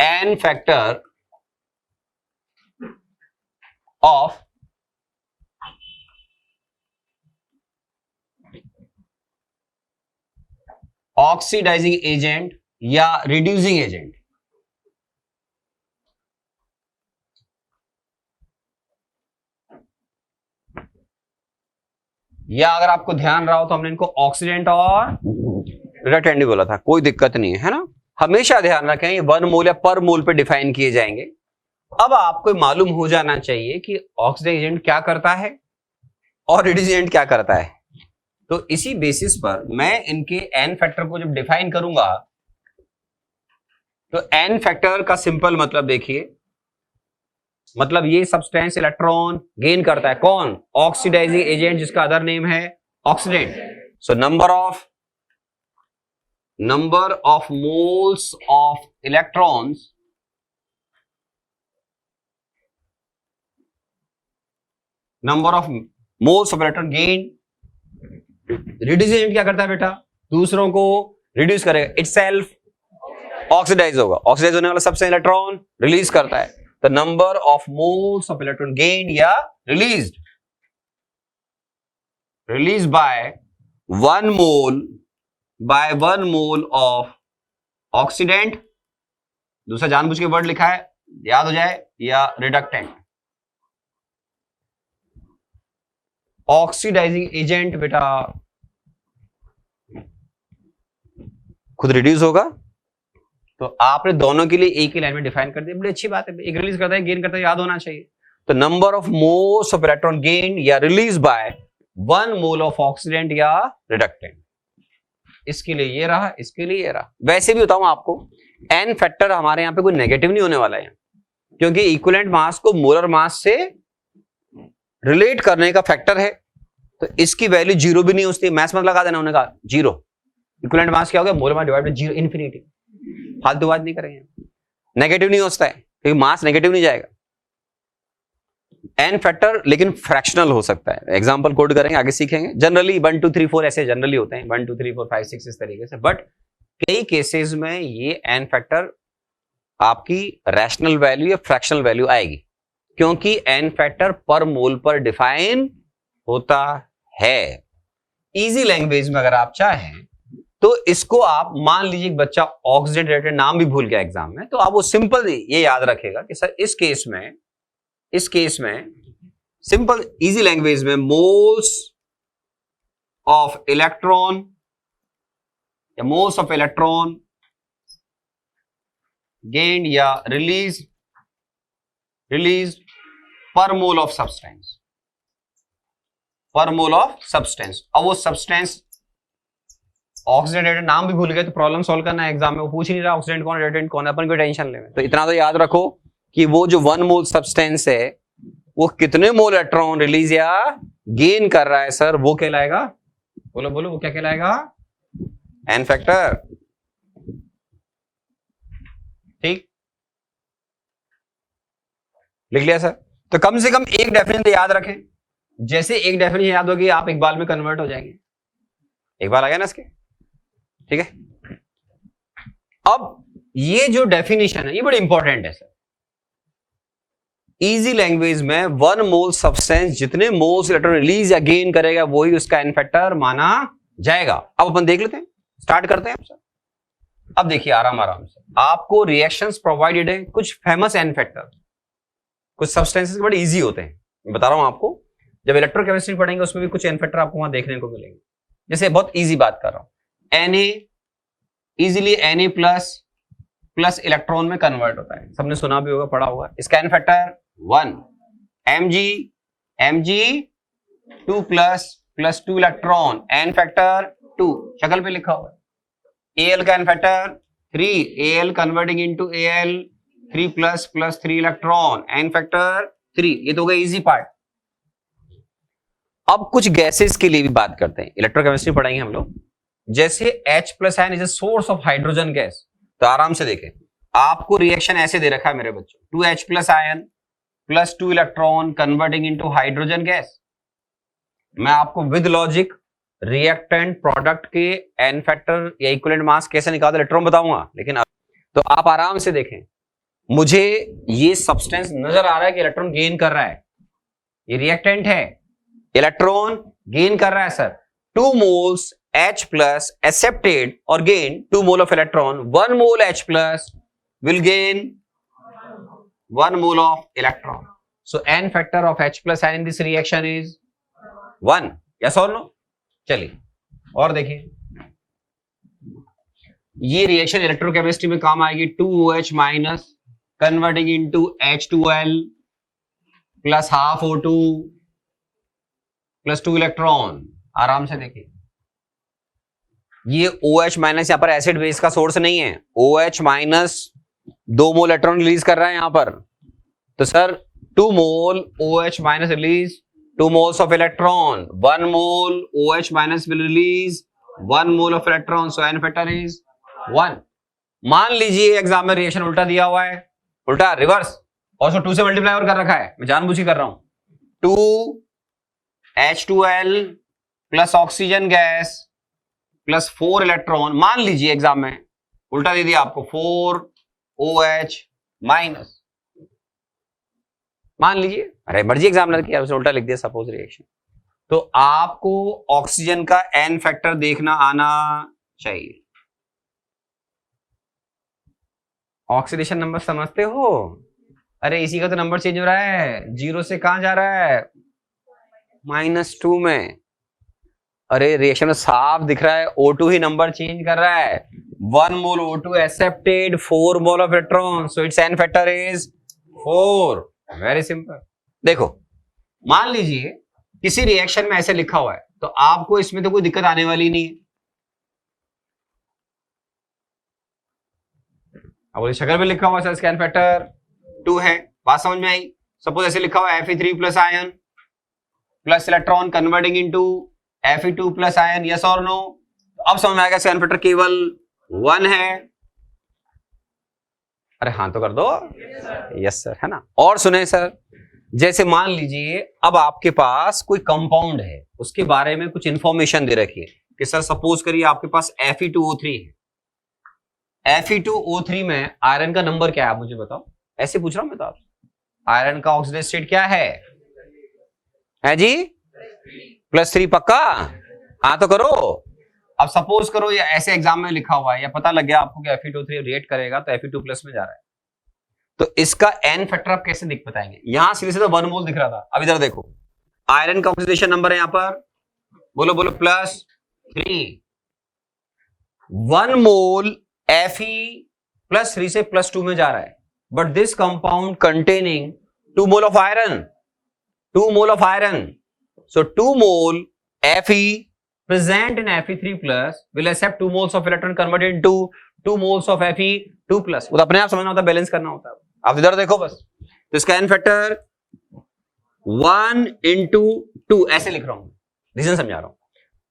n factor of oxidising agent या reducing agent. या अगर आपको ध्यान रहा हो तो हमने इनको ऑक्सीडेंट और रिडक्टेंट भी बोला था, कोई दिक्कत नहीं है ना। हमेशा ध्यान रखें ये 1 मोल या पर मोल पे डिफाइन किए जाएंगे। अब आपको मालूम हो जाना चाहिए कि ऑक्सीडाइजिंग एजेंट क्या करता है और रिड्यूसिंग एजेंट क्या करता है। तो इसी बेसिस पर मैं इनके एन फैक्टर को जब डिफाइन करूंगा तो एन फैक्टर का सिंपल मतलब देखिए, मतलब ये सब्सटेंस इलेक्ट्रॉन गेन करता है, कौन? ऑक्सीडाइजिंग एजेंट जिसका अदर नेम है oxidant. So number of moles of electrons electron gain. Reducing agent क्या करता है बेटा? दूसरों को रिड्यूस करेगा, इटसेल्फ ऑक्सीडाइज होगा, ऑक्सीडाइज होने वाला सबसे इलेक्ट्रॉन रिलीज करता है। The number of moles of electron gained या released by 1 mole of oxidant, दूसरा जानबूझ के वर्ड लिखा है याद हो जाए, या रिडक्टेंट। ऑक्सीडाइजिंग एजेंट बेटा खुद रिड्यूस होगा, तो आपने दोनों के लिए एक ही लाइन में डिफाइन कर दिया, बड़ी अच्छी बात है। एक रिलीज करता है, गेन करता है, याद होना चाहिए। तो number of moles of electron gain या release by 1 mole of oxidant या रिडक्टेंट। इसके लिए ये रहा, इसके लिए ये रहा। वैसे भी बताऊं आपको, एन फैक्टर हमारे यहां पे कोई नेगेटिव नहीं होने वाला है, क्योंकि इक्विवेलेंट मास को मोलर मास से रिलेट करने का फैक्टर है, तो इसकी वैल्यू 0 भी नहीं होती। मैथ्स मत लगा देना, उन्होंने कहा 0। इक्विवेलेंट मास क्या हो गया? Molar mass divide by 0 infinity. फालतू बात नहीं करेंगे, नेगेटिव नहीं होता है क्योंकि मास नेगेटिव नहीं जाएगा। एन फैक्टर लेकिन फ्रैक्शनल हो सकता है, एग्जांपल कोड करेंगे, आगे सीखेंगे। जनरली 1 2 3 4 ऐसे जनरली होते हैं, 1 2 3 4 5 6 इस तरीके से। बट कई केसेस में ये एन फैक्टर आपकी रैशनल वैल्यू या फ्रैक्शनल वैल्यू आएगी, क्योंकि एन फैक्टर पर मोल पर डिफाइन होता है। इजी लैंग्वेज में अगर आप चाहें तो इसको आप मान लीजिए, एक बच्चा ऑक्सीडेंट रिलेटेड नाम भी भूल गया एग्जाम में, तो आप वो सिंपल ये याद रखेगा कि सर इस केस में सिंपल इजी लैंग्वेज में मोल्स ऑफ इलेक्ट्रॉन या मोल्स ऑफ इलेक्ट्रॉन गेन्ड या रिलीज पर मोल ऑफ सब्सटेंस, अब वो सब्सटेंस ऑक्सीडेंट रिलेटेड नाम भी भूल गए तो प्रॉब्लम सॉल्व करना है एग्जाम में, वो पूछ ही नहीं रहा ऑक्सीडेंट कौन रिलेटेड कौन है, अपन कोई टेंशन ले। तो इतना तो याद रखो कि वो जो 1 मोल सब्सटेंस है वो कितने मोल इलेक्ट्रॉन रिलीज या गेन कर रहा है सर, वो कहलाएगा, बोलो वो क्या कहलाएगा? N factor. ठीक, लिख लिया सर। तो कम से कम एक डेफिनेशन याद रखें, जैसे एक डेफिनेशन याद होगी आप इकबाल में कन्वर्ट हो जाएंगे। इकबाल आ गया ना इसके, ठीक है। अब ये जो डेफिनेशन है ये बड़ी इंपॉर्टेंट है सर। इजी लैंग्वेज में 1 मोल सब्सटेंस जितने मोल्स इलेक्ट्रॉन रिलीज या गेन करेगा वही उसका एन फैक्टर माना जाएगा। अब अपन देख लेते हैं, स्टार्ट करते हैं सर। अब देखिए आराम से आपको रिएक्शंस प्रोवाइडेड है, कुछ फेमस एन फैक्टर, कुछ सब्सटेंसेस बड़े इजी होते हैं। मैं बता रहा हूं आपको, जब इलेक्ट्रोकेमिस्ट्री पढ़ेंगे उसमें भी कुछ एन फैक्टर आपको वहां देखने को मिलेंगे। जैसे बहुत इजी बात कर रहा हूं, Na easily Na plus electron में कन्वर्ट होता है, सबने सुना भी होगा, पढ़ा होगा। इसका n factor 1, Mg 2 plus 2 electron, n factor 2, शक्ल पे लिखा हुआ है। Al का n factor 3, Al converting into Al 3 plus 3 electron, n factor 3। ये तो हो गया इजी पार्ट। अब कुछ गैसेस के लिए भी बात करते हैं, इलेक्ट्रोकेमिस्ट्री पढ़ाएंगे हम लोग। जैसे H plus ion is a source of hydrogen gas, तो आराम से देखें, आपको रिएक्शन ऐसे दे रखा है मेरे बच्चों, 2H plus ion plus 2 electron converting into hydrogen gas. मैं आपको विद लॉजिक रिएक्टेंट प्रोडक्ट के एन फैक्टर या इक्विवेलेंट मास कैसे निकालते इलेक्ट्रॉन बताऊंगा, लेकिन तो आप आराम से देखें, मुझे ये सब्सटेंस नजर आ रहा है कि इलेक्ट्रॉन गेन कर रहा है, ये रिएक्टेंट है, इलेक्ट्रॉन गेन कर रहा है sir. 2 moles H plus accepted or gain 2 mole of electron, 1 mole H plus will gain 1 mole of electron. So n factor of H plus ion in this reaction is 1. Yes or no? चलिए और देखिए, ये reaction electrochemistry में काम आएगी। 2OH minus converting into H2L plus half O2 plus 2 electron. आराम से देखिए, ये OH माइनस यहां पर एसिड बेस का सोर्स नहीं है। OH माइनस 2 मोल इलेक्ट्रॉन रिलीज कर रहा है यहां पर, तो sir 2 mole OH minus release 2 moles of electron, 1 mole OH minus will release 1 mole of electron, so n factor is 1. मान लीजिए एग्जाम में रिएक्शन उल्टा दिया हुआ है, उल्टा रिवर्स, और उसको 2 से मल्टीप्लाई और कर रखा है, मैं जानबूझ के कर रहा हूं। 2H2L plus oxygen gas plus 4 electron, मान लीजिए एग्जाम में उल्टा दे दिया आपको 4OH माइनस, मान लीजिए, अरे मर्जी एग्जामिनर किया उसने उल्टा लिख दिया सपोज रिएक्शन, तो आपको ऑक्सीजन का एन फैक्टर देखना आना चाहिए। ऑक्सीडेशन नंबर समझते हो? अरे इसी का तो नंबर चेंज हो रहा है, 0 से कहां जा रहा है, -2 में। अरे रिएक्शन में साफ दिख रहा है O2 ही नंबर चेंज कर रहा है। 1 मोल O2 accepted, 4 mole of electron, so it's an factor is 4। Very simple. देखो मान लीजिए किसी रिएक्शन में ऐसे लिखा हुआ है, तो आपको इसमें तो कोई दिक्कत आने वाली नहीं है। अब शक्ल में लिखा हुआ है इसका एन फैक्टर 2 है, बात समझ में आई? सपोज ऐसे लिखा हुआ है Fe3 plus ion plus electron converting into Fe2 plus ion, yes और नो? अब समझ में आएगा इसका एन फैक्टर केवल 1 है। अरे हाँ तो कर दो, यस सर, है ना? और सुने सर, जैसे मान लीजिए अब आपके पास कोई कंपाउंड है, उसके बारे में कुछ इंफॉर्मेशन दे रखी है कि सर सपोज करिए आपके पास Fe2O3 है। Fe2O3 में आयरन का नंबर क्या है आप मुझे बताओ, ऐसे पूछ रहा हूं मैं तो आपसे। आयरन का ऑक्सीडेशन स्टेट क्या है जी? +3 पक्का? हाँ तो करो। अब सपोज करो ये ऐसे एग्जाम में लिखा हुआ है, या पता लग गया आपको कि Fe2O3 रिएक्ट करेगा तो Fe2 प्लस में जा रहा है, तो इसका एन फैक्टर आप कैसे दिख बताएंगे? यहां सीधे सीधे 1 मोल दिख रहा था, अब इधर देखो आयरन का ऑक्सीडेशन नंबर है यहां पर, बोलो बोलो +3। 1 मोल Fe +3 से +2 में जा रहा है, but this compound containing 2 mole of iron, 2 mole of iron, so 2 mole Fe present in Fe3 plus will accept 2 moles of electron converted into 2 moles of Fe2 plus। वो तो अपने आप समझना होता है, बैलेंस करना होता है। आप इधर देखो बस, तो इसका एन फैक्टर 1 into 2 ऐसे लिख रहा हूं, रीजन समझा रहा हूं।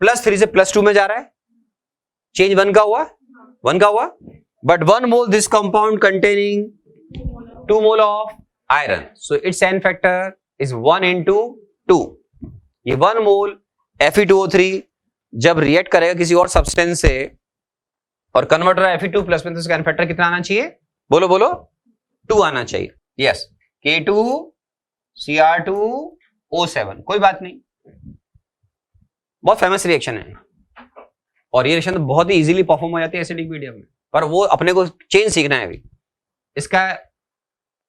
+3 से +2 में जा रहा है, चेंज 1 का हुआ, 1 का हुआ, but 1 mole this compound containing 2 mole of iron, so it's an factor is 1 into 2। ये 1 मोल Fe2O3 जब रिएक्ट करेगा किसी और सब्सटेंस से और कन्वर्ट हो रहा है Fe2 प्लस में, तो इसका एन फैक्टर कितना आना चाहिए? बोलो बोलो 2 आना चाहिए। यस, K2Cr2O7, कोई बात नहीं, बहुत फेमस रिएक्शन है, और ये रिएक्शन तो बहुत ही इजीली परफॉर्म हो जाती है एसिडिक मीडियम में, पर वो अपने को चेंज सीखना है अभी। इसका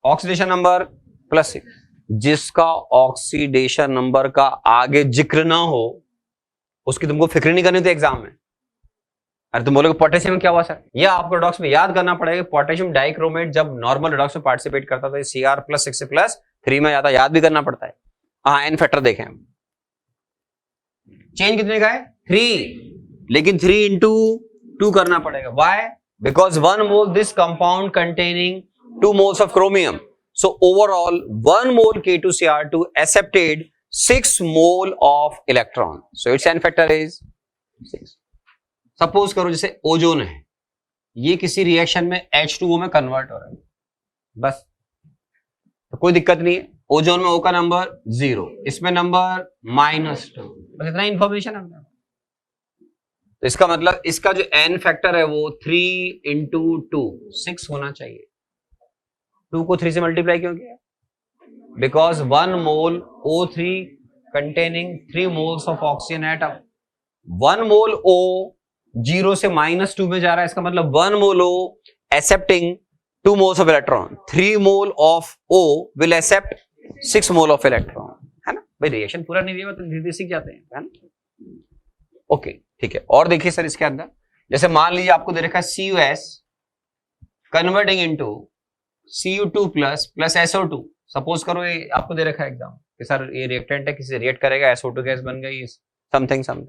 ऑक्सीडेशन नंबर +6, जिसका ऑक्सीडेशन नंबर का आगे जिक्र ना हो उसकी तुमको फिक्र नहीं करनी थी एग्जाम में। अरे तुम बोलोगे पोटेशियम क्या हुआ सर? यह आपको रिडॉक्स में याद करना पड़ेगा। पोटेशियम डाइक्रोमेट जब नॉर्मल रिडॉक्स में पार्टिसिपेट करता था Cr +6 से +3 में जाता, याद भी करना पड़ता है। हाँ एन फैक्टर देखें, चेंज कितने का है? 3, लेकिन 3 into 2 करना पड़ेगा। Why? Because 1 mole this compound containing 2 moles of chromium, so overall 1 mole K2Cr2 accepted 6 mole of electron, so its n factor is 6। Suppose करो जैसे ओजोन है, ये किसी रिएक्शन में H2O में कन्वर्ट हो रहा है, बस तो कोई दिक्कत नहीं है। ओजोन में O का नंबर 0, इसमें नंबर -2, बस इतना इंफॉर्मेशन है। तो इसका मतलब इसका जो n फैक्टर है वो 3 into 2 6 होना चाहिए। 2 को 3 से मल्टीप्लाई क्यों किया? Because 1 mole O3 containing 3 moles of oxygen atom. 1 mole O 0 से -2 में जा रहा है, इसका मतलब 1 मोल O accepting 2 moles of electron. 3 mole of O will accept 6 mole of electron. है ना भाई, रिएक्शन पूरा नहीं दिया तो धीरे सीख जाते हैं, है ना. ओके ठीक है. और देखिए सर इसके अंदर जैसे मान लीजिए आपको दे रखा है CuS converting into Cu2 plus SO2. Suppose करो ये आपको दे रखा है एग्जाम कि सर ये रिएक्टेंट है, किसी से रिएक्ट करेगा, SO2 गैस बन गई समथिंग.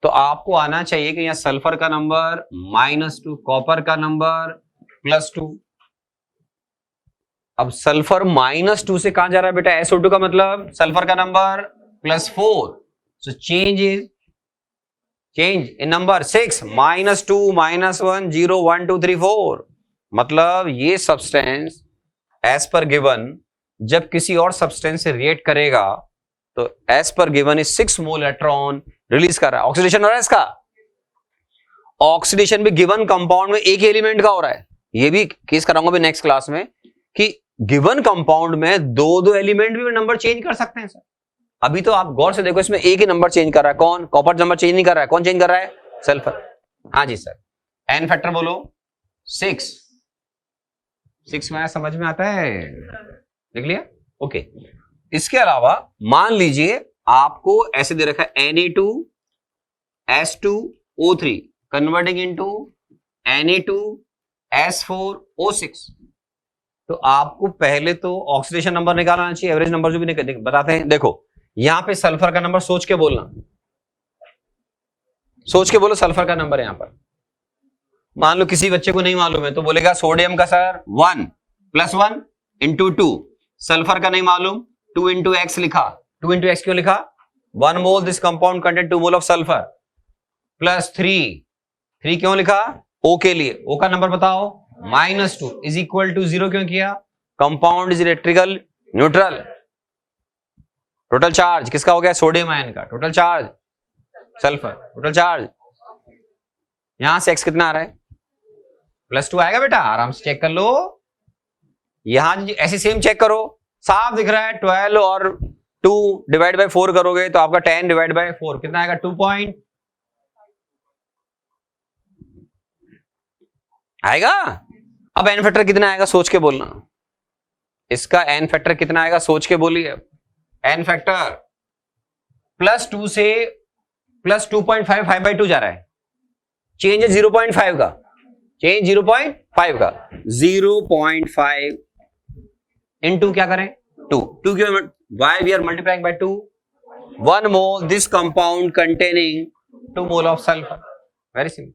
तो आपको आना चाहिए कि यहाँ सल्फर का नंबर -2, कॉपर का नंबर +2. अब सल्फर -2 से कहां जा रहा है बेटा? SO2 का मतलब सल्फर का number +4. So change in number 6 -2 -1 0 1 2 3 4. मतलब ये सब्सटेंस एज पर गिवन जब किसी और सब्सटेंस से रिएक्ट करेगा तो as per given is 6 mole electron release कर रहा है. ऑक्सीडेशन हो रहा है इसका. ऑक्सीडेशन भी गिवन कंपाउंड में एक एलिमेंट का हो रहा है. ये भी केस कराऊंगा भी नेक्स्ट क्लास में कि गिवन कंपाउंड में दो एलिमेंट भी नंबर चेंज कर सकते हैं सर. अभी तो आप गौर से देखो इसमें एक ही नंबर चेंज कर रहा है. कौन? कॉपर नंबर चेंज नहीं कर रहा है. कौन चेंज कर रहा है? सल्फर. हाँ जी सर. एन फैक्टर बोलो 6 में समझ में आता है, देख लिया. ओके. इसके अलावा मान लीजिए आपको ऐसे दे रखा है Na2S2O3 कन्वर्टिंग इनटू Na2S4O6. तो आपको पहले तो ऑक्सीडेशन नंबर निकालना चाहिए, एवरेज नंबर जो भी बताते हैं. देखो यहां पे सल्फर का नंबर सोच के बोलना, सोच के बोलो सल्फर का नंबर. यहां पर मान लो किसी बच्चे को नहीं मालूम है तो बोलेगा सोडियम का सर 1 + 1 × 2. सल्फर का नहीं मालूम 2 × X लिखा. 2 × X क्यों लिखा? 1 mole this compound contain 2 mole of sulphur +3 क्यों लिखा? O के लिए. O का नंबर बताओ. -2 इज इक्वल टू 0 क्यों किया? Compound is electrical neutral. Total charge किसका हो गया? सोडियम आयन का. Total charge sulphur. Total charge यहां से X कितना आ रहा है? +2 आएगा बेटा. आराम से चेक कर लो. यहां ऐसे सेम चेक करो, साफ दिख रहा है. 12 और 2 डिवाइड बाय 4 करोगे तो आपका 10 डिवाइड बाय 4 कितना आएगा? 2 पॉइंट आएगा. अब एन फैक्टर कितना आएगा सोच के बोलना. इसका एन फैक्टर कितना आएगा सोच के बोलिए. एन फैक्टर +2 से +2.5 5/2 जा रहा है. चेंज है 0.5 का. चेंज 0.5 का. 0.5 इनटू क्या करें? 2 क्यों? Why we are multiplying by 2? 1 mole this compound containing 2 mole of sulfur. Very simple.